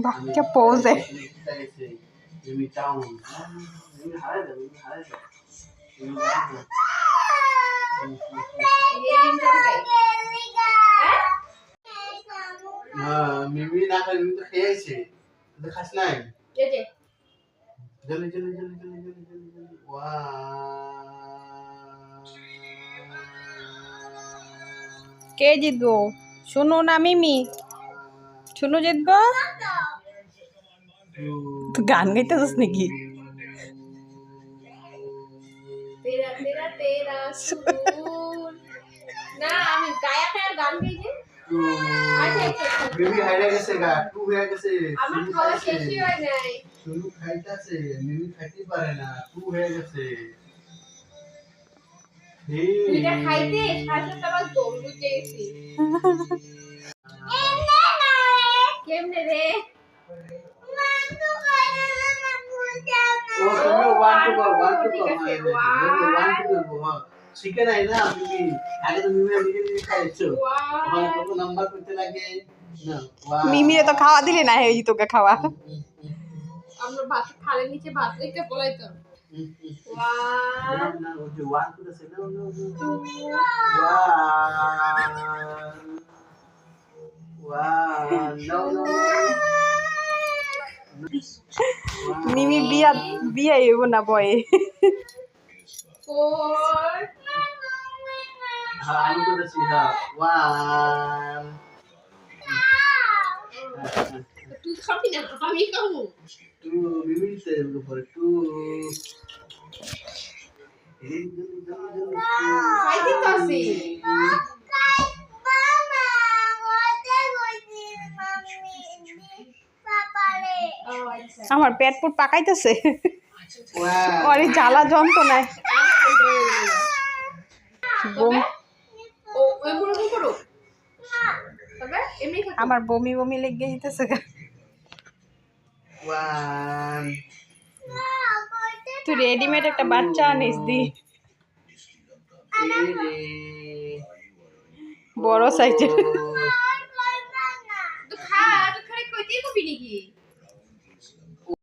বাহ क्या पोज है। মিমি না খাই মিমি তো খেয়েছে তো খাস নাই জলদি জলদি জলদি জলদি জলদি জলদি জলদি কে জিতবো শুনু না মিমি? শুনু জিতবো? তুই গান গাইতেছিস নাকি? तेरा तेरा तेरा सुर ना আমি গায়া গায়া গান গাই যে আচ্ছা আচ্ছা মিমি হাইরা গেছে গা টু হয়ে গেছে আমার খাওয়া শেষই হয় নাই শুনু খাইতাছে মিমি খাইতে পারে না টু হয়ে গেছে তুইটা খাইতে শাশুড়ি আবার দম লুটে গেছি কেমনে রে ও তুমি ওয়ান টু কর শিখে নাই না মিমি আগে তো মিমি নিজে খাইছো ওখানে কত নাম্বার করতে লাগে না মিমিরে তো খাওয়া দিলে না এই তোকে খাওয়া। আমরা ভাত থালের নিচে ভাত রেখে পলাইতাম না ও যে ওয়ান টু আছে না মিমি বিয়া বিয়া হইব না বয়ে। 4 হ্যাঁ আমি করেছি হ্যাঁ ওয়ান তুই খাবি না আমি খাবো টু মিমিতে উপরে টু খাইতে তো আসি আমার পেট পুট পাকাইতেছে অরে জ্বালা যন্ত্রণায় আমার বমি বমি লেগে যেতেছে। তুই রেডিমেড একটা বাচ্চা আনিস দি বড় সাইজের। তো খা তো খালি কইতেই কবি নাকি